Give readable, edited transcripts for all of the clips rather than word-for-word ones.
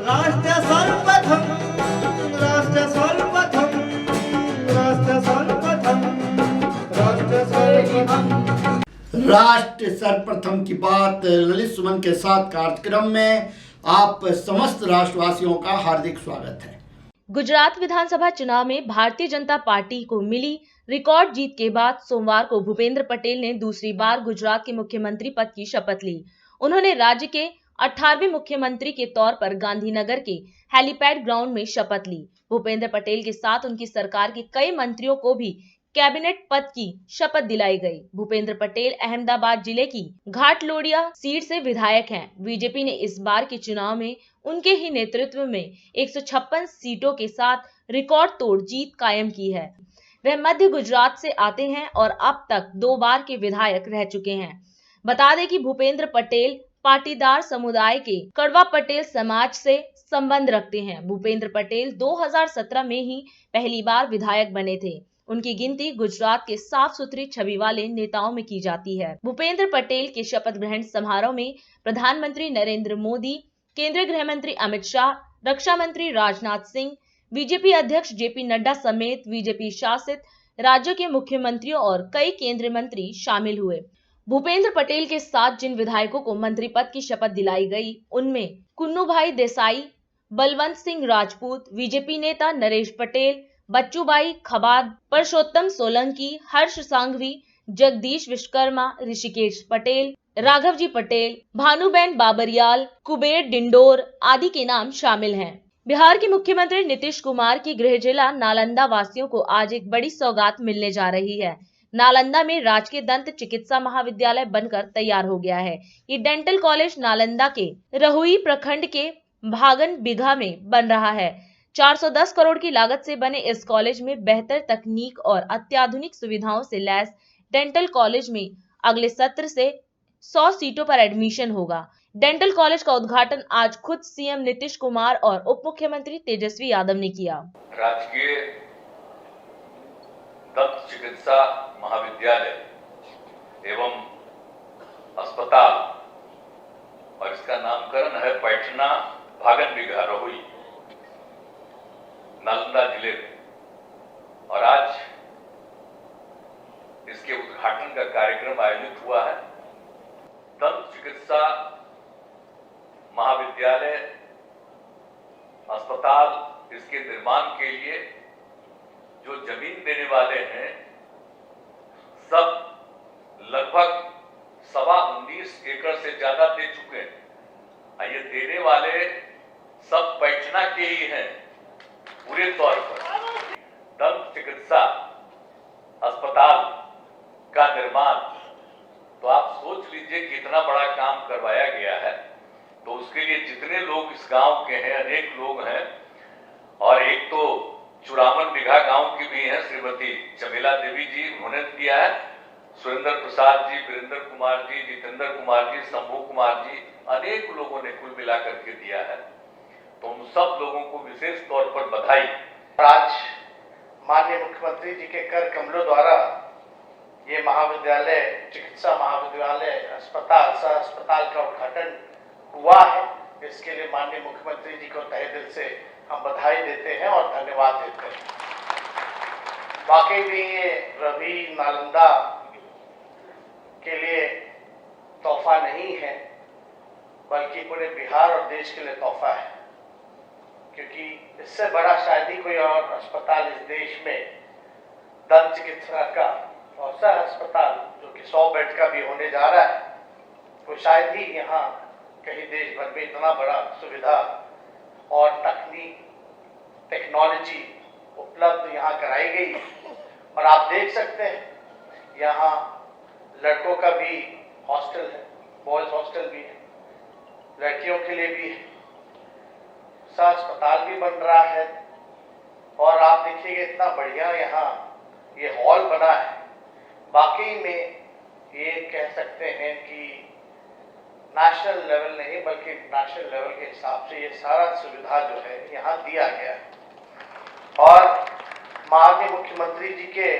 राष्ट्र सर्वप्रथम, राष्ट्र सर्वप्रथम, राष्ट्र सर्वप्रथम, राष्ट्र सर्वप्रथम। राष्ट्र सर्वप्रथम की बात ललित सुमन के साथ कार्यक्रम में आप समस्त राष्ट्रवासियों का हार्दिक स्वागत है। गुजरात विधानसभा चुनाव में भारतीय जनता पार्टी को मिली रिकॉर्ड जीत के बाद सोमवार को भूपेंद्र पटेल ने दूसरी बार गुजरात के मुख्यमंत्री पद की शपथ ली। उन्होंने राज्य के 18वें मुख्यमंत्री के तौर पर गांधीनगर के हेलीपैड ग्राउंड में शपथ ली। भूपेंद्र पटेल के साथ उनकी सरकार के कई मंत्रियों को भी कैबिनेट पद की शपथ दिलाई गई। भूपेंद्र पटेल अहमदाबाद जिले की घाटलोडिया सीट से विधायक हैं। बीजेपी ने इस बार के चुनाव में उनके ही नेतृत्व में 156 सीटों के साथ रिकॉर्ड तोड़ जीत कायम की है। वह मध्य गुजरात से आते हैं और अब तक 2 बार के विधायक रह चुके हैं। बता दें कि भूपेंद्र पटेल पाटीदार समुदाय के कड़वा पटेल समाज से संबंध रखते हैं। भूपेंद्र पटेल 2017 में ही पहली बार विधायक बने थे। उनकी गिनती गुजरात के साफ सुथरी छवि वाले नेताओं में की जाती है। भूपेंद्र पटेल के शपथ ग्रहण समारोह में प्रधानमंत्री नरेंद्र मोदी, केंद्रीय गृह मंत्री अमित शाह, रक्षा मंत्री राजनाथ सिंह, बीजेपी अध्यक्ष जेपी नड्डा समेत बीजेपी शासित राज्यों के मुख्यमंत्रियों और कई केंद्रीय मंत्री शामिल हुए। भूपेंद्र पटेल के साथ जिन विधायकों को मंत्री पद की शपथ दिलाई गई, उनमें कुन्नूभाई देसाई, बलवंत सिंह राजपूत, बीजेपी नेता नरेश पटेल, बच्चूभाई खबाद, परसोत्तम सोलंकी, हर्ष सांघवी, जगदीश विश्वकर्मा, ऋषिकेश पटेल, राघवजी पटेल, भानुबेन बाबरियाल, कुबेर डिंडोर आदि के नाम शामिल हैं। बिहार के मुख्यमंत्री नीतीश कुमार की गृह जिला नालंदा वासियों को आज एक बड़ी सौगात मिलने जा रही है। नालंदा में राजकीय दंत चिकित्सा महाविद्यालय बनकर तैयार हो गया है। ये डेंटल कॉलेज नालंदा के रहुई प्रखंड के भागन बिघा में बन रहा है। 410 करोड़ की लागत से बने इस कॉलेज में बेहतर तकनीक और अत्याधुनिक सुविधाओं से लैस डेंटल कॉलेज में अगले सत्र से 100 सीटों पर एडमिशन होगा। डेंटल कॉलेज का उद्घाटन आज खुद सीएम नीतीश कुमार और उप मुख्यमंत्री तेजस्वी यादव ने किया। राजकीय दंत चिकित्सा महाविद्यालय एवं अस्पताल और इसका नामकरण है पैठना भागन बिघा रहुई नालंदा जिले में, और आज इसके उद्घाटन का कार्यक्रम आयोजित हुआ है। दंत चिकित्सा महाविद्यालय अस्पताल इसके निर्माण के लिए जो जमीन देने वाले हैं सब लगभग 19.25 एकड़ से ज्यादा दे चुके हैं। ये देने वाले सब पैठना के ही हैं पूरे तौर पर। दंत चिकित्सा अस्पताल का निर्माण तो आप सोच लीजिए कि इतना बड़ा काम करवाया गया है, तो उसके लिए जितने लोग इस गांव के हैं, अनेक लोग हैं, और एक तो चुरामन बिघा गांव की भी हैं श्रीमती चमेला देवी जी, उन्होंने दिया है, सुरेंद्र प्रसाद जी, वीरेंद्र कुमार जी, जितेंद्र कुमार जी, शंभू कुमार जी, अनेक लोगों ने कुल मिलाकर के दिया है। तो उन सब लोगों को विशेष तौर पर बधाई। आज माननीय मुख्यमंत्री जी के कर कमलों द्वारा ये महाविद्यालय, चिकित्सा महाविद्यालय अस्पताल का उद्घाटन हुआ है। इसके लिए माननीय मुख्यमंत्री जी को तहे दिल से हम बधाई देते हैं और धन्यवाद देते हैं। वाकई में ये रवि नालंदा के लिए तोहफा नहीं है, बल्कि पूरे बिहार और देश के लिए तोहफा है, क्योंकि इससे बड़ा शायद ही कोई और अस्पताल इस देश में दंत चिकित्सा का, ऐसा अस्पताल जो कि 100 बेड का भी होने जा रहा है, तो शायद ही यहाँ कहीं देश भर में इतना बड़ा सुविधा और टेक्नोलॉजी उपलब्ध यहाँ कराई गई। और आप देख सकते हैं यहाँ लड़कों का भी हॉस्टल है, बॉयज हॉस्टल भी है, लड़कियों के लिए भी है, अस्पताल भी बन रहा है। और आप देखिएगा इतना बढ़िया यहाँ ये हॉल बना है। वाकई में ये कह सकते हैं कि नेशनल लेवल नहीं बल्कि इंटरनेशनल लेवल के हिसाब से ये सारा सुविधा जो है यहाँ दिया गया है। और माननीय मुख्यमंत्री जी के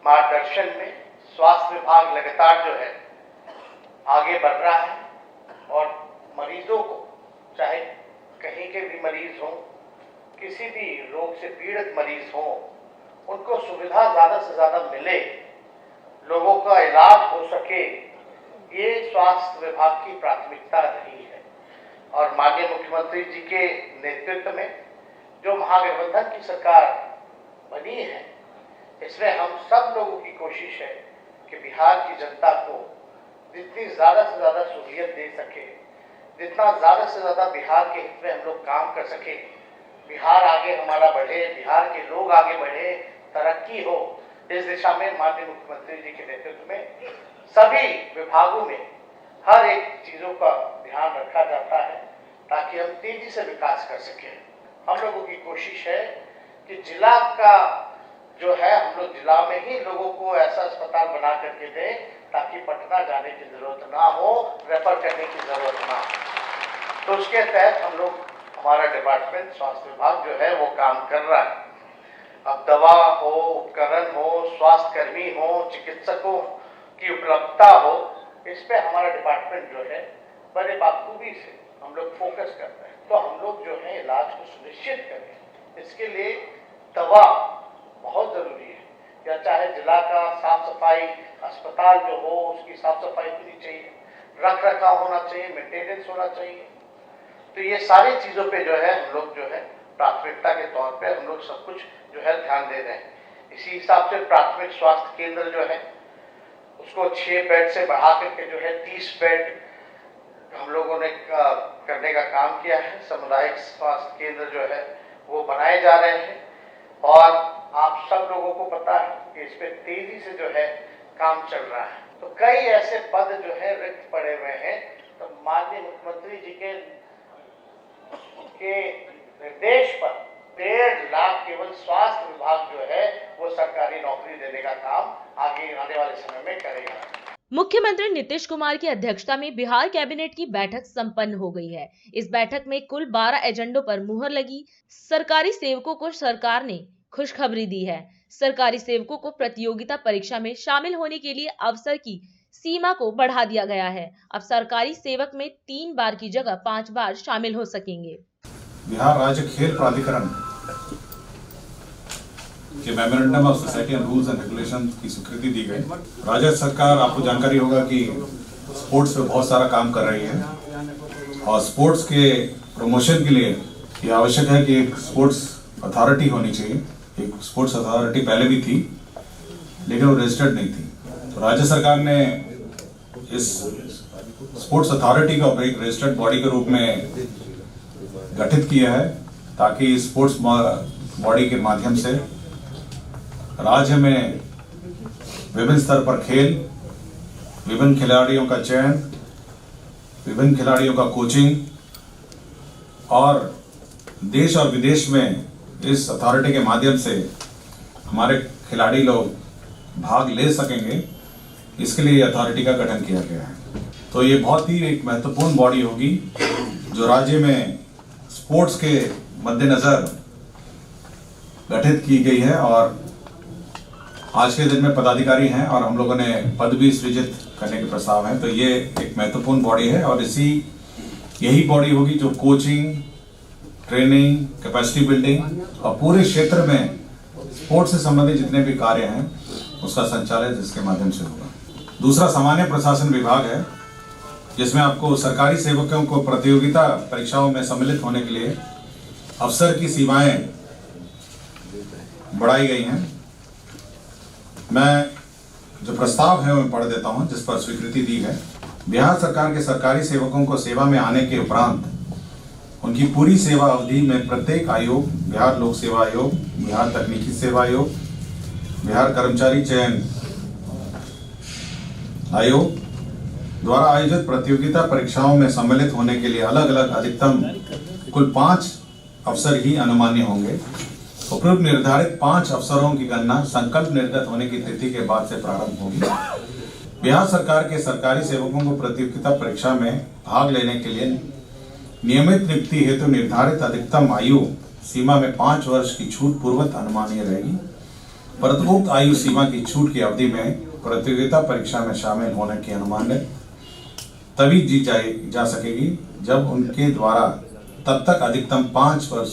मार्गदर्शन में स्वास्थ्य विभाग लगातार जो है आगे बढ़ रहा है और मरीजों को चाहे कहीं के भी मरीज हों, किसी भी रोग से पीड़ित मरीज हों, उनको सुविधा ज़्यादा से ज़्यादा मिले, लोगों का इलाज हो सके, ये स्वास्थ्य विभाग की प्राथमिकता रही है। और माननीय मुख्यमंत्री जी के नेतृत्व में जो महागठबंधन की सरकार बनी है, इसमें हम सब लोगों की कोशिश है कि बिहार की जनता को जितनी ज़्यादा से ज़्यादा सहूलियत दे सके, जितना ज़्यादा से ज़्यादा बिहार के हित में हम लोग काम कर सके, बिहार आगे हमारा बढ़े, बिहार के लोग आगे बढ़े, तरक्की हो, इस दिशा में माननीय मुख्यमंत्री जी के नेतृत्व में सभी विभागों में हर एक चीज़ों का ध्यान रखा जाता है ताकि हम तेजी से विकास कर सकें। हम लोगों की कोशिश है कि जिला का जो है, हम लोग जिला में ही लोगों को ऐसा अस्पताल बना करके दें ताकि पटना जाने की जरूरत ना हो, रेफर करने की जरूरत ना हो। तो उसके तहत हम लोग, हमारा डिपार्टमेंट स्वास्थ्य विभाग जो है वो काम कर रहा है। अब दवा हो, उपकरण हो, स्वास्थ्य कर्मी हो, चिकित्सकों की उपलब्धता हो, इस पे हमारा डिपार्टमेंट जो है बड़े बाखूबी से हम लोग फोकस करते हैं। तो हम लोग जो है इलाज को सुनिश्चित करें, इसके लिए दवा बहुत ज़रूरी है। या चाहे जिला का साफ सफाई, अस्पताल जो हो उसकी साफ सफाई होनी चाहिए, रख रखाव होना चाहिए, मेंटेनेंस होना चाहिए। तो ये सारी चीज़ों पे जो है हम लोग जो है प्राथमिकता के तौर पे हम लोग सब कुछ जो है ध्यान दे रहे हैं। इसी हिसाब से प्राथमिक स्वास्थ्य केंद्र जो है उसको 6 बेड से बढ़ा करके जो है 30 बेड हम लोगों ने करने का काम किया है। सामुदायिक स्वास्थ्य केंद्र जो है वो बनाए जा रहे हैं और आप सब लोगों को पता है कि इस पे तेजी से जो है काम चल रहा है। तो कई ऐसे पद जो है रिक्त पड़े हुए हैं, तो माननीय मुख्यमंत्री जी के निर्देश पर 1.5 लाख केवल स्वास्थ्य विभाग जो है वो सरकारी नौकरी देने का काम आगे आने वाले समय में करेगा। मुख्यमंत्री नीतीश कुमार की अध्यक्षता में बिहार कैबिनेट की बैठक संपन्न हो गई है। इस बैठक में कुल 12 एजेंडों पर मुहर लगी। सरकारी सेवकों को सरकार ने खुशखबरी दी है। सरकारी सेवकों को प्रतियोगिता परीक्षा में शामिल होने के लिए अवसर की सीमा को बढ़ा दिया गया है। अब सरकारी सेवक में 3 बार की जगह 5 बार शामिल हो सकेंगे। बिहार राज्य खेल प्राधिकरण के memorandum of society and rules and regulation की स्वीकृति दी गई। राज्य सरकार, आपको जानकारी होगा कि स्पोर्ट्स पे बहुत सारा काम कर रही है और स्पोर्ट्स के प्रमोशन के लिए ये आवश्यक है कि एक स्पोर्ट्स अथॉरिटी होनी चाहिए। एक स्पोर्ट्स अथॉरिटी पहले भी थी लेकिन वो रजिस्टर्ड नहीं थी, तो राज्य सरकार ने इस स्पोर्ट्स अथॉरिटी को एक रजिस्टर्ड बॉडी के रूप में गठित किया है ताकि स्पोर्ट्स बॉडी के माध्यम से राज्य में विभिन्न स्तर पर खेल, विभिन्न खिलाड़ियों का चयन, विभिन्न खिलाड़ियों का कोचिंग और देश और विदेश में इस अथॉरिटी के माध्यम से हमारे खिलाड़ी लोग भाग ले सकेंगे, इसके लिए अथॉरिटी का गठन किया गया है। तो ये बहुत ही एक महत्वपूर्ण बॉडी होगी जो राज्य में स्पोर्ट्स के मद्देनजर गठित की गई है और आज के दिन में पदाधिकारी हैं और हम लोगों ने पद भी सृजित करने के प्रस्ताव हैं। तो ये एक महत्वपूर्ण बॉडी है और यही बॉडी होगी जो कोचिंग, ट्रेनिंग, कैपेसिटी बिल्डिंग और पूरे क्षेत्र में स्पोर्ट्स से संबंधित जितने भी कार्य हैं उसका संचालन इसके माध्यम से होगा। दूसरा सामान्य प्रशासन विभाग है जिसमें आपको सरकारी सेवकों को प्रतियोगिता परीक्षाओं में सम्मिलित होने के लिए अवसर की सीमाएं बढ़ाई गई हैं। मैं जो प्रस्ताव है मैं पढ़ देता हूं जिस पर स्वीकृति दी है। बिहार सरकार के सरकारी सेवकों को सेवा में आने के उपरांत उनकी पूरी सेवा अवधि में प्रत्येक आयोग, बिहार लोक सेवा आयोग, बिहार तकनीकी सेवा आयोग, बिहार कर्मचारी चयन आयोग द्वारा आयोजित प्रतियोगिता परीक्षाओं में सम्मिलित होने के लिए अलग अलग अधिकतम कुल 5 अवसर ही अनुमान्य होंगे। उपरोक्त निर्धारित 5 अवसरों की गणना संकल्प निर्गत होने की तिथि के बाद से प्रारंभ होगी। बिहार सरकार के सरकारी सेवकों को प्रतियोगिता परीक्षा में भाग लेने के लिए नियमित नियुक्ति हेतु निर्धारित अधिकतम आयु सीमा में 5 वर्ष की छूट पूर्वत अनुमानीय रहेगी। परंतु आयु सीमा की छूट की अवधि में प्रतियोगिता परीक्षा में शामिल होने की अनुमान तभी जी जा सकेगी जब उनके द्वारा तब तक अधिकतम 5 वर्ष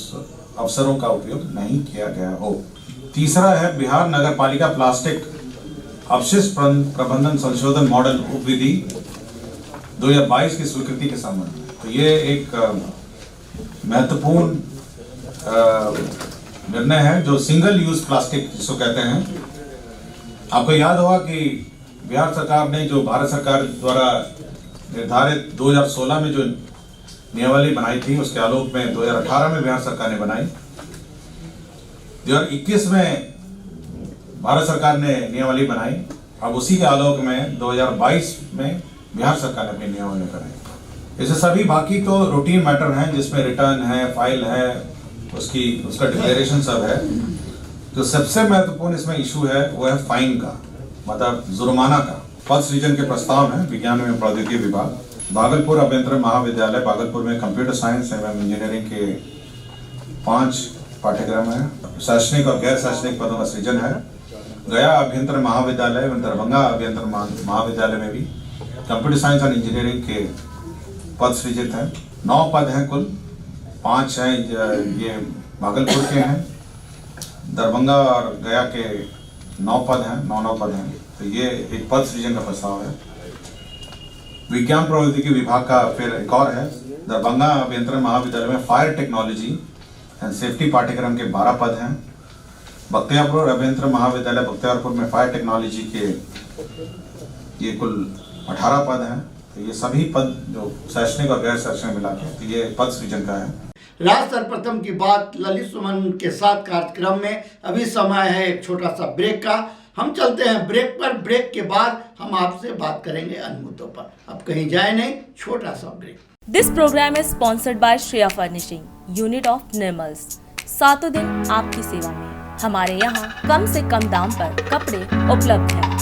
अवसरों का उपयोग नहीं किया गया हो। तीसरा है बिहार नगर पालिका प्लास्टिक अपशिष्ट प्रबंधन संशोधन मॉडल उपविधि 2022 की स्वीकृति के संबंध में। तो ये एक महत्वपूर्ण निर्णय है जो सिंगल यूज प्लास्टिक जिसको कहते हैं। आपको याद होगा कि बिहार सरकार ने जो भारत सरकार द्वारा निर्धारित 2016 में जो नियमावली बनाई थी, उसके आलोक में 2018 में बिहार सरकार ने बनाई। 2021 में भारत सरकार ने नियमावली बनाई। अब उसी के आलोक में 2022 में बिहार सरकार ने अपनी नियमावली बनाई। ऐसे सभी बाकी तो रूटीन मैटर हैं जिसमें रिटर्न है, फाइल है, उसका डिक्लेरेशन सब है। तो सबसे महत्वपूर्ण इसमें इशू है वो है फाइन का, मतलब जुर्माना का। पद सृजन के प्रस्ताव है विज्ञान एवं प्रौद्योगिकी विभाग, भागलपुर अभ्यंतरण महाविद्यालय भागलपुर में कंप्यूटर साइंस एवं इंजीनियरिंग के 5 पाठ्यक्रम है। शैक्षणिक और गैर शैक्षणिक पदों का सृजन है। गया अभ्यंतरण महाविद्यालय एवं दरभंगा अभ्यंतरण महाविद्यालय में भी कंप्यूटर साइंस और इंजीनियरिंग के पद सृजित हैं। 9 पद हैं कुल, 5 हैं ये भागलपुर के हैं, दरभंगा और गया के 9 पद हैं, 9 पद हैं। तो ये एक पद सृजन का प्रस्ताव है। विज्ञान प्रौद्योगिकी विभाग का फिर एक और है। दरभंगा अभ्यंतरण महाविद्यालय में फायर टेक्नोलॉजी एंड सेफ्टी पाठ्यक्रम के 12 पद हैं। बख्तियारपुर अभ्यंतरण महाविद्यालय बख्तियारपुर में फायर टेक्नोलॉजी के ये कुल 18 पद हैं। तो ये सभी पद जो शैक्षणिक और गैर शैक्षणिक मिला के तो ये पद सृजन का है। राज सर्वप्रथम की बात ललित सुमन के साथ कार्यक्रम में। अभी समय है एक छोटा सा ब्रेक का। हम चलते हैं ब्रेक पर। ब्रेक के बाद हम आपसे बात करेंगे अन्य मुद्दों पर। अब कहीं जाए नहीं, छोटा सा break. This programme is sponsored by Shreya furnishing, unit of Nirmal's. 7 दिन आपकी सेवा में। हमारे यहाँ कम से कम दाम पर कपड़े उपलब्ध हैं।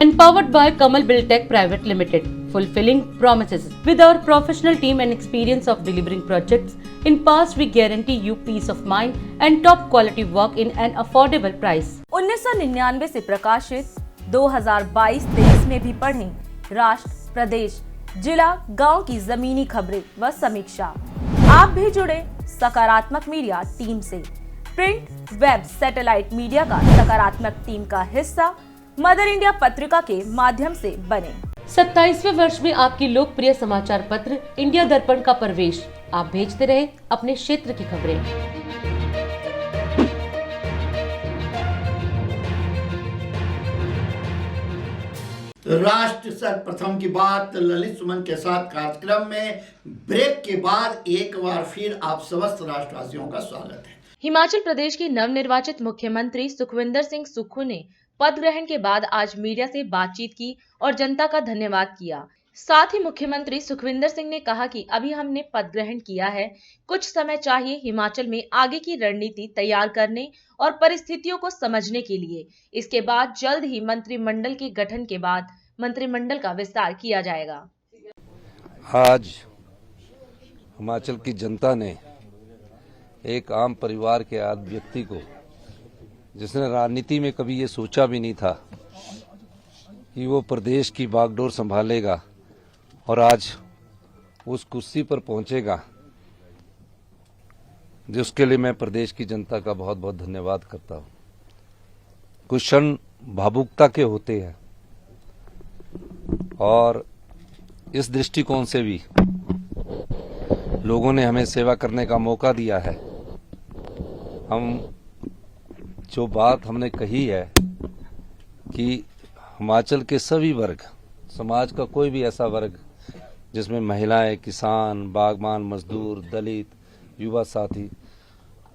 Empowered by Kamal Buildtech Private Limited, fulfilling promises. With our professional team and experience of delivering projects, in past we guarantee you peace of mind and top quality work in an affordable price. 1999 से प्रकाशित 2022-23 में भी पढ़ें राष्ट्र, प्रदेश, जिला, गांव की जमीनी खबरें व समीक्षा। आप भी जुड़े सकारात्मक मीडिया टीम से। प्रिंट, वेब, सैटेलाइट मीडिया का सकारात्मक टीम का हिस्सा मदर इंडिया पत्रिका के माध्यम से बने। 27वें वर्ष में आपकी लोकप्रिय समाचार पत्र इंडिया दर्पण का प्रवेश। आप भेजते रहे अपने क्षेत्र की खबरें। राष्ट्र सर्वप्रथम की बात ललित सुमन के साथ कार्यक्रम में। ब्रेक के बाद एक बार फिर आप समस्त राष्ट्रवासियों का स्वागत है। हिमाचल प्रदेश के नवनिर्वाचित मुख्यमंत्री सुखविंदर सिंह सुक्खू ने पद ग्रहण के बाद आज मीडिया से बातचीत की और जनता का धन्यवाद किया। साथ ही मुख्यमंत्री सुखविंदर सिंह ने कहा कि अभी हमने पद ग्रहण किया है, कुछ समय चाहिए हिमाचल में आगे की रणनीति तैयार करने और परिस्थितियों को समझने के लिए। इसके बाद जल्द ही मंत्रिमंडल के गठन के बाद मंत्रिमंडल का विस्तार किया जाएगा। आज हिमाचल की जनता ने एक आम परिवार के आम व्यक्ति को, जिसने राजनीति में कभी ये सोचा भी नहीं था कि वो प्रदेश की बागडोर संभालेगा और आज उस कुर्सी पर पहुंचेगा, जिसके लिए मैं प्रदेश की जनता का बहुत बहुत धन्यवाद करता हूं। कुछ क्षण भावुकता के होते हैं और इस दृष्टिकोण से भी लोगों ने हमें सेवा करने का मौका दिया है। हम जो बात हमने कही है कि हिमाचल के सभी वर्ग, समाज का कोई भी ऐसा वर्ग जिसमें महिलाएं, किसान, बागबान, मजदूर, दलित, युवा साथी,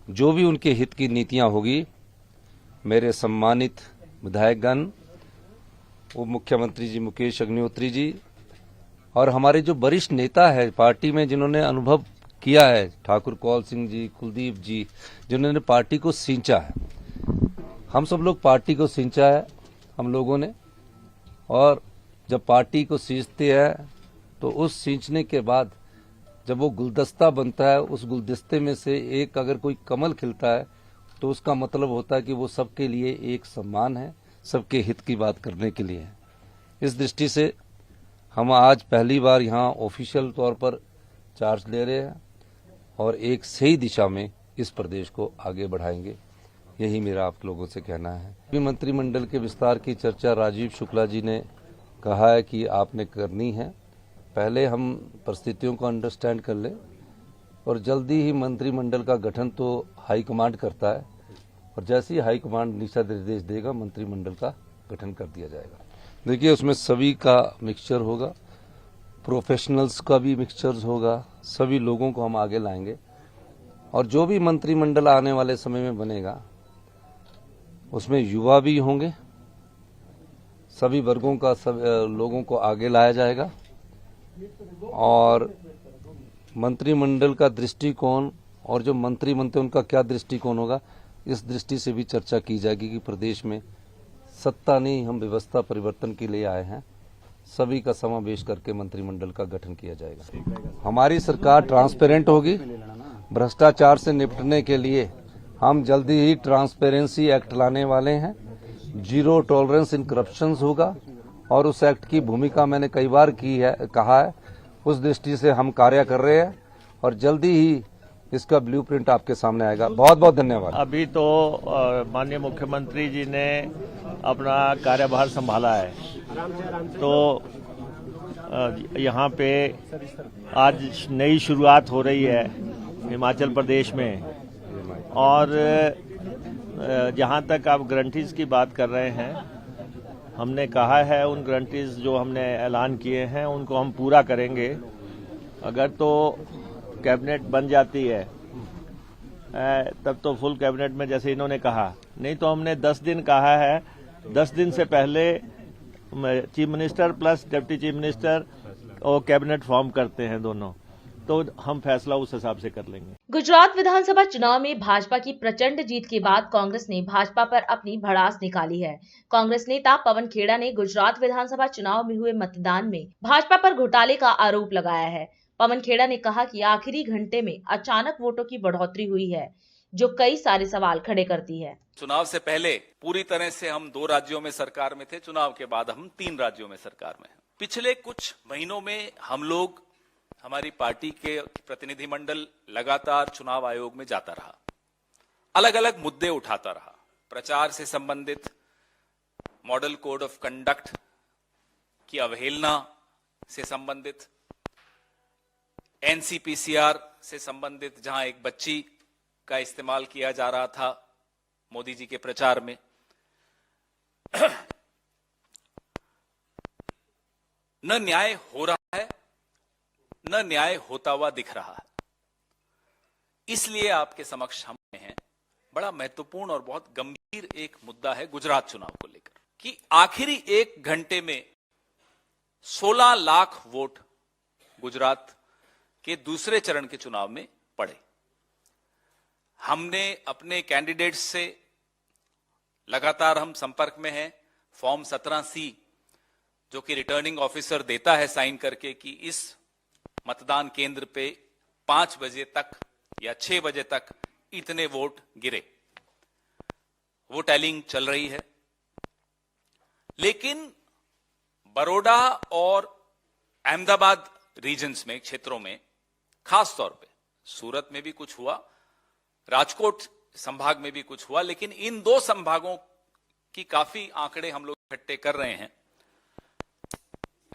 जो भी उनके हित की नीतियां होगी, मेरे सम्मानित विधायकगण, उप मुख्यमंत्री जी मुकेश अग्निहोत्री जी और हमारे जो वरिष्ठ नेता है पार्टी में, जिन्होंने अनुभव किया है, ठाकुर कौल सिंह जी, कुलदीप जी, जिन्होंने पार्टी को सींचा है। हम सब लोग पार्टी को सींचा है हम लोगों ने, और जब पार्टी को सींचते हैं तो उस सींचने के बाद जब वो गुलदस्ता बनता है, उस गुलदस्ते में से एक अगर कोई कमल खिलता है तो उसका मतलब होता है कि वो सबके लिए एक सम्मान है, सबके हित की बात करने के लिए है। इस दृष्टि से हम आज पहली बार यहाँ ऑफिशियल तौर पर चार्ज ले रहे हैं और एक सही दिशा में इस प्रदेश को आगे बढ़ाएंगे। यही मेरा आप लोगों से कहना है। अभी मंत्रिमंडल के विस्तार की चर्चा राजीव शुक्ला जी ने कहा है कि आपने करनी है। पहले हम परिस्थितियों को अंडरस्टैंड कर लें और जल्दी ही मंत्रिमंडल का गठन तो हाईकमांड करता है और जैसे ही हाईकमांड दिशा निर्देश देगा मंत्रिमंडल का गठन कर दिया जाएगा। देखिए उसमें सभी का मिक्सचर होगा, प्रोफेशनल्स का भी मिक्सचर होगा, सभी लोगों को हम आगे लाएंगे और जो भी मंत्रिमंडल आने वाले समय में बनेगा उसमें युवा भी होंगे, सभी वर्गों का लोगों को आगे लाया जाएगा और मंत्रिमंडल का दृष्टिकोण और जो मंत्री बनते हैं उनका क्या दृष्टिकोण होगा, इस दृष्टि से भी चर्चा की जाएगी कि प्रदेश में सत्ता नहीं, हम व्यवस्था परिवर्तन के लिए आए हैं। सभी का समावेश करके मंत्रिमंडल का गठन किया जाएगा। हमारी सरकार ट्रांसपेरेंट होगी। भ्रष्टाचार से निपटने के लिए हम जल्दी ही ट्रांसपेरेंसी एक्ट लाने वाले हैं। जीरो टॉलरेंस इन करप्शन होगा और उस एक्ट की भूमिका मैंने कई बार कहा है। उस दृष्टि से हम कार्य कर रहे हैं और जल्दी ही इसका ब्लूप्रिंट आपके सामने आएगा। बहुत बहुत धन्यवाद। अभी तो माननीय मुख्यमंत्री जी ने अपना कार्यभार संभाला है, तो यहाँ पे आज नई शुरुआत हो रही है हिमाचल प्रदेश में। और जहाँ तक आप गारंटीज की बात कर रहे हैं, हमने कहा है उन गारंटीज जो हमने ऐलान किए हैं उनको हम पूरा करेंगे। अगर तो कैबिनेट बन जाती है तब तो फुल कैबिनेट में जैसे इन्होंने कहा, नहीं तो हमने 10 दिन कहा है। 10 दिन से पहले chief minister plus deputy chief minister और कैबिनेट फॉर्म करते हैं दोनों, तो हम फैसला उस हिसाब से कर लेंगे। गुजरात विधानसभा चुनाव में भाजपा की प्रचंड जीत के बाद कांग्रेस ने भाजपा पर अपनी भड़ास निकाली है। कांग्रेस नेता पवन खेड़ा ने गुजरात विधानसभा चुनाव में हुए मतदान में भाजपा पर घोटाले का आरोप लगाया है। पवन खेड़ा ने कहा कि आखिरी घंटे में अचानक वोटों की बढ़ोतरी हुई है, जो कई सारे सवाल खड़े करती है। चुनाव से पहले पूरी तरह से हम 2 राज्यों में सरकार में थे, चुनाव के बाद हम 3 राज्यों में सरकार में हैं। पिछले कुछ महीनों में हम लोग, हमारी पार्टी के प्रतिनिधिमंडल लगातार चुनाव आयोग में जाता रहा, अलग अलग मुद्दे उठाता रहा। प्रचार से संबंधित, मॉडल कोड ऑफ कंडक्ट की अवहेलना से संबंधित, एनसीपीसीआर से संबंधित जहां एक बच्ची का इस्तेमाल किया जा रहा था मोदी जी के प्रचार में, न न्याय हो रहा है न न्याय होता हुआ दिख रहा है। इसलिए आपके समक्ष हम हैं। बड़ा महत्वपूर्ण और बहुत गंभीर एक मुद्दा है गुजरात चुनाव को लेकर कि आखिरी 1 घंटे में 16 लाख वोट गुजरात के दूसरे चरण के चुनाव में पड़े। हमने अपने कैंडिडेट्स से लगातार हम संपर्क में हैं। फॉर्म 17C जो कि रिटर्निंग ऑफिसर देता है साइन करके कि इस मतदान केंद्र पे 5 बजे तक या 6 बजे तक इतने वोट गिरे, वो टैलिंग चल रही है। लेकिन बड़ौदा और अहमदाबाद रीजन्स में, क्षेत्रों में, खास तौर पे सूरत में भी कुछ हुआ, राजकोट संभाग में भी कुछ हुआ, लेकिन इन 2 संभागों की काफी आंकड़े हम लोग इकट्ठे कर रहे हैं।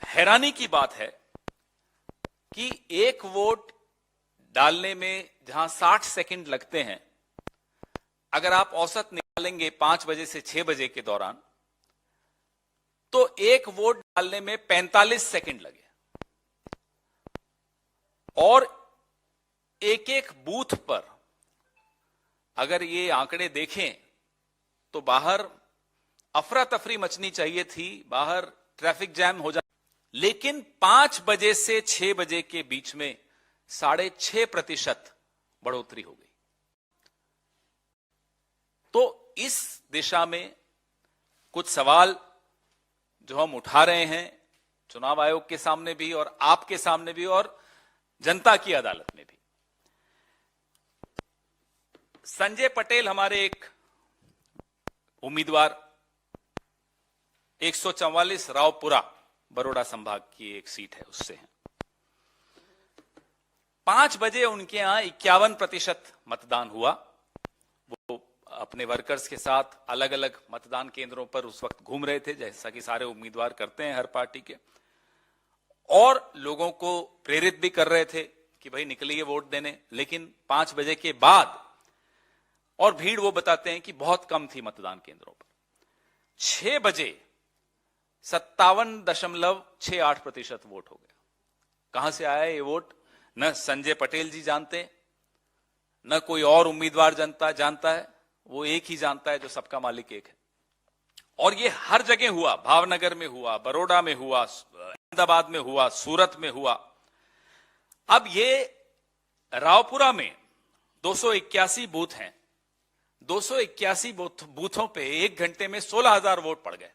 हैरानी की बात है कि 1 वोट डालने में जहां 60 सेकंड लगते हैं, अगर आप औसत निकालेंगे 5 बजे से 6 बजे के दौरान, तो 1 वोट डालने में 45 सेकंड लगे। और एक बूथ पर अगर ये आंकड़े देखें तो बाहर अफरा तफरी मचनी चाहिए थी, बाहर ट्रैफिक जैम हो जाए, लेकिन 5 बजे से 6 बजे के बीच में 6.5% बढ़ोतरी हो गई। तो इस दिशा में कुछ सवाल जो हम उठा रहे हैं चुनाव आयोग के सामने भी और आपके सामने भी और जनता की अदालत में भी। संजय पटेल हमारे एक उम्मीदवार, 144 रावपुरा बड़ौदा संभाग की एक सीट है, उससे हैं। 5 बजे उनके यहाँ 51% मतदान हुआ। वो अपने वर्कर्स के साथ अलग अलग मतदान केंद्रों पर उस वक्त घूम रहे थे, जैसा कि सारे उम्मीदवार करते हैं हर पार्टी के, और लोगों को प्रेरित भी कर रहे थे कि भाई निकलिए वोट देने। लेकिन 5 बजे के बाद, और भीड़ वो बताते हैं कि बहुत कम थी मतदान केंद्रों पर, 6 बजे 57.68% वोट हो गया। कहां से आया ये वोट? न संजय पटेल जी जानते, न कोई और उम्मीदवार जानता है, वो एक ही जानता है जो सबका मालिक एक है। और ये हर जगह हुआ, भावनगर में हुआ, बड़ौदा में हुआ, अहमदाबाद में हुआ, सूरत में हुआ। अब ये रावपुरा में 281 बूथ हैं, 281 बूथों पे 1 घंटे में 16,000 वोट पड़ गए,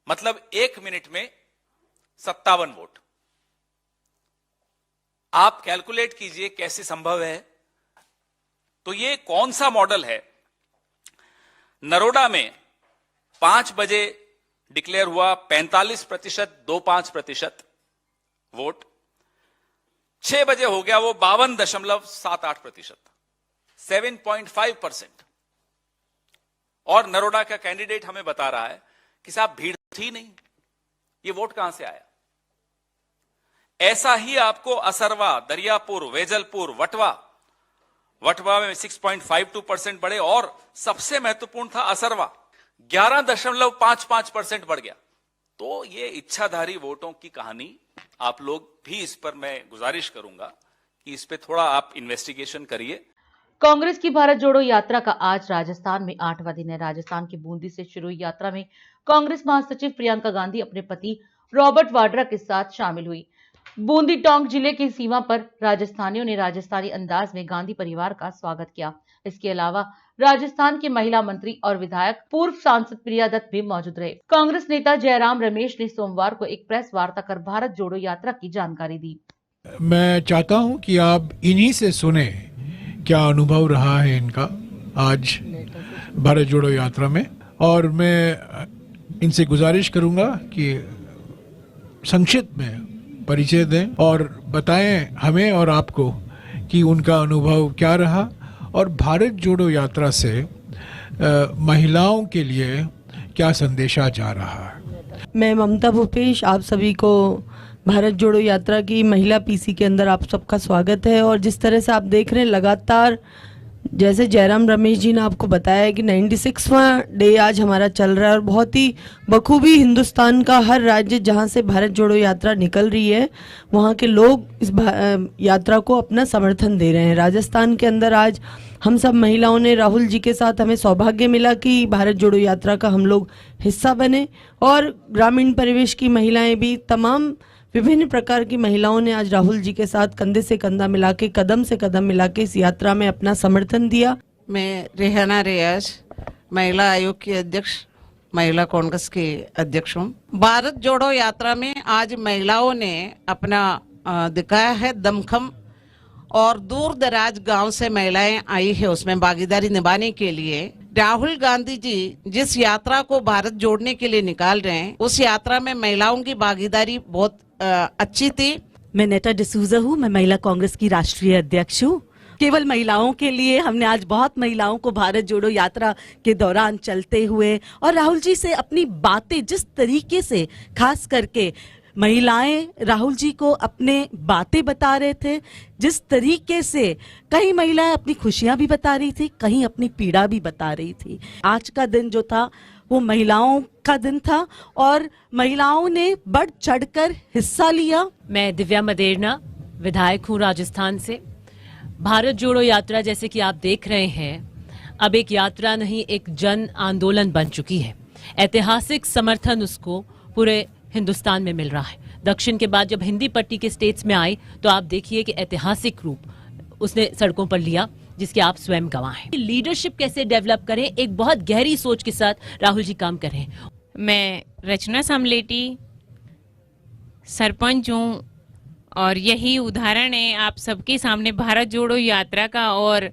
मतलब 1 मिनट में 57 वोट। आप कैलकुलेट कीजिए कैसे संभव है। तो ये कौन सा मॉडल है? नरोडा में 5 बजे डिक्लेयर हुआ 45.25% वोट, 6 बजे हो गया वो 52.78%, 7.5%। और नरोडा का कैंडिडेट हमें बता रहा है कि साहब भीड़ थी नहीं, ये वोट कहां से आया? ऐसा ही आपको असरवा, दरियापुर, वेजलपुर, वटवा में 6.52% बढ़े, और सबसे महत्वपूर्ण था असरवा, 11.55% बढ़ गया। तो ये इच्छाधारी वोटों की कहानी, आप लोग भी इस पर मैं गुजारिश करूंगा कि इस पे थोड़ा आप इन्वेस्टिगेशन करिए। कांग्रेस की भारत जोड़ो यात्रा का आज राजस्थान में 8वां दिन है। राजस्थान की बूंदी से शुरू हुई यात्रा में कांग्रेस महासचिव प्रियंका गांधी अपने पति रॉबर्ट वाड्रा के साथ शामिल हुई। बूंदी टोंक जिले की सीमा पर राजस्थानियों ने राजस्थानी अंदाज में गांधी परिवार का स्वागत किया। इसके अलावा राजस्थान के महिला मंत्री और विधायक पूर्व सांसद प्रिया दत्त भी मौजूद रहे। कांग्रेस नेता जयराम रमेश ने सोमवार को एक प्रेस वार्ता कर भारत जोड़ो यात्रा की जानकारी दी। मैं चाहता हूं कि आप इन्हीं से सुने क्या अनुभव रहा है इनका आज भारत जोड़ो यात्रा में, और मैं इनसे गुजारिश करूंगा कि संक्षिप्त में परिचय दें और बताएं हमें और आपको कि उनका अनुभव क्या रहा और भारत जोड़ो यात्रा से महिलाओं के लिए क्या संदेशा जा रहा है। मैं ममता भूपेश, आप सभी को भारत जोड़ो यात्रा की महिला पीसी के अंदर आप सबका स्वागत है। और जिस तरह से आप देख रहे हैं लगातार, जैसे जयराम रमेश जी ने आपको बताया कि 96वां डे आज हमारा चल रहा है, और बहुत ही बखूबी हिंदुस्तान का हर राज्य जहां से भारत जोड़ो यात्रा निकल रही है वहां के लोग इस यात्रा को अपना समर्थन दे रहे हैं। राजस्थान के अंदर आज हम सब महिलाओं ने, राहुल जी के साथ हमें सौभाग्य मिला कि भारत जोड़ो यात्रा का हम लोग हिस्सा बने, और ग्रामीण परिवेश की महिलाएं भी, तमाम विभिन्न प्रकार की महिलाओं ने आज राहुल जी के साथ कंधे से कंधा मिला के, कदम से कदम मिला के इस यात्रा में अपना समर्थन दिया। मैं रेहाना रियाज, महिला आयोग की अध्यक्ष, महिला कांग्रेस के अध्यक्ष हूँ। भारत जोड़ो यात्रा में आज महिलाओं ने अपना दिखाया है दमखम, और दूर दराज गांव से महिलाएं आई है उसमें भागीदारी निभाने के लिए। राहुल गांधी जी जिस यात्रा को भारत जोड़ने के लिए निकाल रहे हैं, उस यात्रा में महिलाओं की भागीदारी बहुत अच्छी थी। मैं नेटा डिसूजा हूँ, मैं महिला कांग्रेस की राष्ट्रीय अध्यक्ष हूँ। केवल महिलाओं के लिए हमने आज बहुत महिलाओं को भारत जोड़ो यात्रा के दौरान चलते हुए, और राहुल जी से अपनी बातें जिस तरीके से, खास करके महिलाएं राहुल जी को अपने बातें बता रहे थे, जिस तरीके से कई महिलाएं अपनी खुशियां भी बता रही थी, कहीं अपनी पीड़ा भी बता रही थी। आज का दिन जो था वो महिलाओं का दिन था, और महिलाओं ने बढ़ चढ़कर हिस्सा लिया। मैं दिव्या मदेरना, विधायक हूँ राजस्थान से। भारत जोड़ो यात्रा, जैसे कि आप देख रहे हैं, अब एक यात्रा नहीं, एक जन आंदोलन बन चुकी है। ऐतिहासिक समर्थन उसको पूरे हिंदुस्तान में मिल रहा है। दक्षिण के बाद जब हिंदी पट्टी के स्टेट्स में आई तो आप देखिए कि ऐतिहासिक रूप उसने सड़कों पर लिया, जिसके आप स्वयं गवाह हैं। लीडरशिप कैसे डेवलप करें, एक बहुत गहरी सोच के साथ राहुल जी काम कर रहे हैं। मैं रचना समलेटी, सरपंच हूँ, और यही उदाहरण है आप सबके सामने भारत जोड़ो यात्रा का और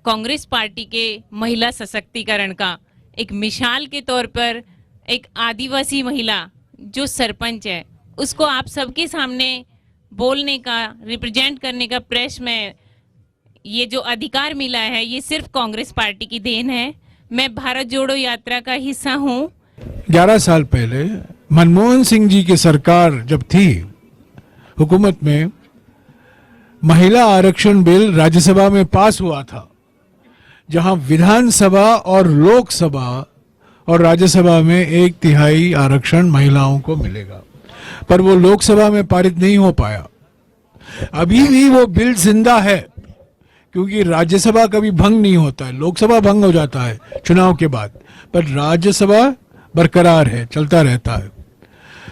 कांग्रेस पार्टी के महिला सशक्तिकरण का। एक मिसाल के तौर पर एक आदिवासी महिला जो सरपंच है, उसको आप सबके सामने बोलने का, रिप्रेजेंट करने का प्रेस में ये जो अधिकार मिला है, ये सिर्फ कांग्रेस पार्टी की देन है। मैं भारत जोड़ो यात्रा का हिस्सा हूँ। 11 साल पहले मनमोहन सिंह जी की सरकार जब थी हुकूमत में, महिला आरक्षण बिल राज्यसभा में पास हुआ था, जहां विधानसभा और लोकसभा और राज्यसभा में 1/3 आरक्षण महिलाओं को मिलेगा, पर वो लोकसभा में पारित नहीं हो पाया। अभी भी वो बिल जिंदा है, क्योंकि राज्यसभा कभी भंग नहीं होता है, लोकसभा भंग हो जाता है चुनाव के बाद, पर राज्यसभा बरकरार है, चलता रहता है।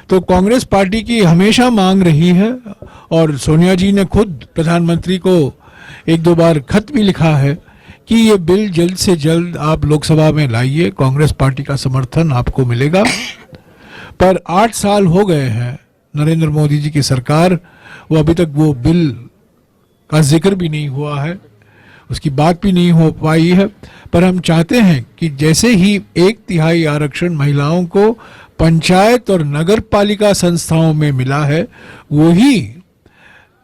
तो कांग्रेस पार्टी की हमेशा मांग रही है, और सोनिया जी ने खुद प्रधानमंत्री को 1-2 बार खत भी लिखा है कि ये बिल जल्द से जल्द आप लोकसभा में लाइए, कांग्रेस पार्टी का समर्थन आपको मिलेगा। पर 8 साल हो गए हैं नरेंद्र मोदी जी की सरकार, वो अभी तक वो बिल का जिक्र भी नहीं हुआ है, उसकी बात भी नहीं हो पाई है। पर हम चाहते हैं कि जैसे ही 1/3 आरक्षण महिलाओं को पंचायत और नगर पालिका संस्थाओं में मिला है, वही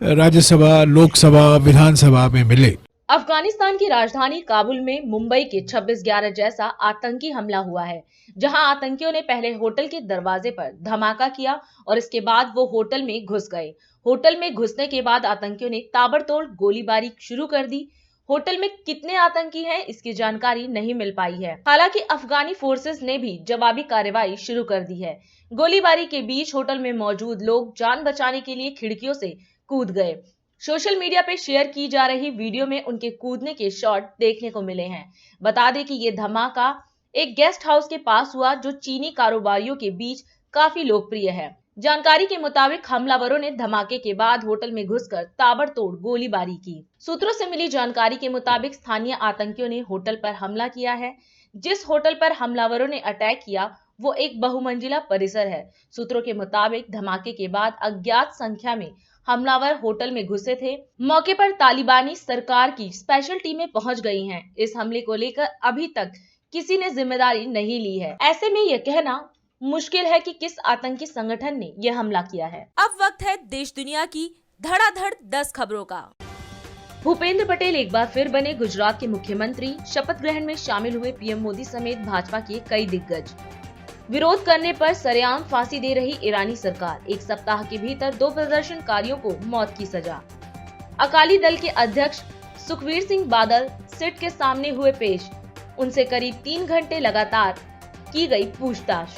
राज्यसभा, लोकसभा, विधानसभा में मिले। अफगानिस्तान की राजधानी काबुल में मुंबई के 26/11 जैसा आतंकी हमला हुआ है, जहां आतंकियों ने पहले होटल के दरवाजे पर धमाका किया और इसके बाद वो होटल में घुस गए। होटल में घुसने के बाद आतंकियों ने ताबड़तोड़ गोलीबारी शुरू कर दी। होटल में कितने आतंकी हैं, इसकी जानकारी नहीं मिल पाई है। हालांकि अफगानी फोर्सेस ने भी जवाबी कार्रवाई शुरू कर दी है। गोलीबारी के बीच होटल में मौजूद लोग जान बचाने के लिए खिड़कियों से कूद गए। सोशल मीडिया पे शेयर की जा रही वीडियो में उनके कूदने के शॉट देखने को मिले हैं। बता दें कि ये धमाका एक गेस्ट हाउस के पास हुआ, जो चीनी कारोबारियों के बीच काफी लोकप्रिय है। जानकारी के मुताबिक हमलावरों ने धमाके के बाद होटल में घुसकर ताबड़तोड़ गोलीबारी की। सूत्रों से मिली जानकारी के मुताबिक स्थानीय आतंकियों ने होटल पर हमला किया है। जिस होटल पर हमलावरों ने अटैक किया वो एक बहुमंजिला परिसर है। सूत्रों के मुताबिक धमाके के बाद अज्ञात संख्या में हमलावर होटल में घुसे थे। मौके पर तालिबानी सरकार की स्पेशल टीमें पहुंच गई हैं। इस हमले को लेकर अभी तक किसी ने जिम्मेदारी नहीं ली है। ऐसे में यह कहना मुश्किल है कि किस आतंकी संगठन ने यह हमला किया है। अब वक्त है देश दुनिया की धड़ाधड़ 10 खबरों का। भूपेंद्र पटेल एक बार फिर बने गुजरात के मुख्यमंत्री। शपथ ग्रहण में शामिल हुए पीएम मोदी समेत भाजपा के कई दिग्गज। विरोध करने पर सरेआम फांसी दे रही ईरानी सरकार। 1 सप्ताह के भीतर 2 प्रदर्शनकारियों को मौत की सजा। अकाली दल के अध्यक्ष सुखबीर सिंह बादल सिट के सामने हुए पेश। उनसे करीब 3 घंटे लगातार की गई पूछताछ।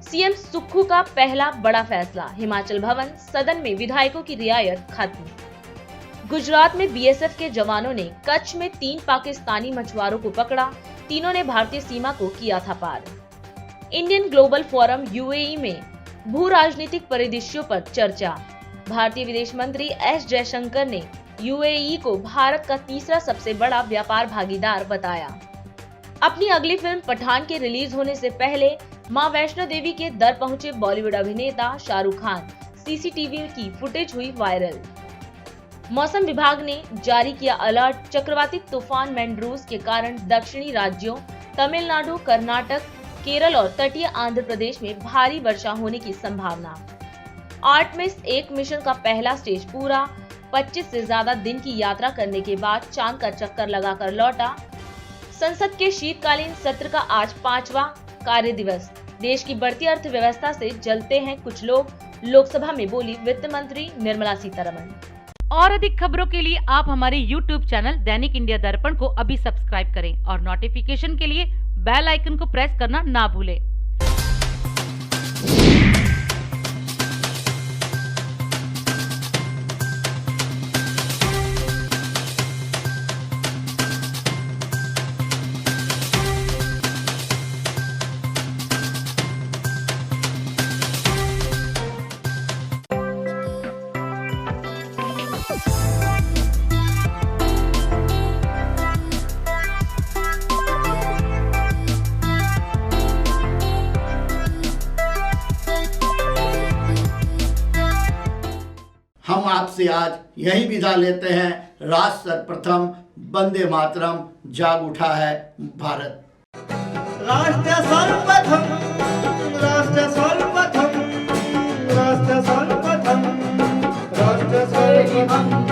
सीएम सुक्खू का पहला बड़ा फैसला। हिमाचल भवन सदन में विधायकों की रियायत खत्म। गुजरात में बीएसएफ के जवानों ने कच्छ में 3 पाकिस्तानी मछुआरों को पकड़ा। तीनों ने भारतीय सीमा को किया था पार। इंडियन ग्लोबल फोरम यूएई में भू राजनीतिक परिदृश्यों पर चर्चा। भारतीय विदेश मंत्री एस जयशंकर ने यूएई को भारत का तीसरा सबसे बड़ा व्यापार भागीदार बताया। अपनी अगली फिल्म पठान के रिलीज होने से पहले मां वैष्णो देवी के दर पहुंचे बॉलीवुड अभिनेता शाहरुख खान। सीसीटीवी की फुटेज हुई वायरल। मौसम विभाग ने जारी किया अलर्ट। चक्रवाती तूफान मैंड्रूस के कारण दक्षिणी राज्यों तमिलनाडु, कर्नाटक, केरल और तटीय आंध्र प्रदेश में भारी वर्षा होने की संभावना। आर्टेमिस 1 मिशन का पहला स्टेज पूरा। 25 से ज्यादा दिन की यात्रा करने के बाद चांद का चक्कर लगाकर लौटा। संसद के शीतकालीन सत्र का आज 5वां कार्य दिवस। देश की बढ़ती अर्थव्यवस्था से जलते हैं कुछ लोग, लोकसभा में बोली वित्त मंत्री निर्मला सीतारमण। और अधिक खबरों के लिए आप हमारे YouTube चैनल दैनिक इंडिया दर्पण को अभी सब्सक्राइब करें और नोटिफिकेशन के लिए बेल आइकन को प्रेस करना ना भूलें। हम आपसे आज यही विदा लेते हैं। राष्ट्र सर्वप्रथम, वंदे मातरम, जाग उठा है भारत। राष्ट्र सर्वप्रथम, राष्ट्र सर्वप्रथम, राष्ट्र सर्वप्रथम। भंग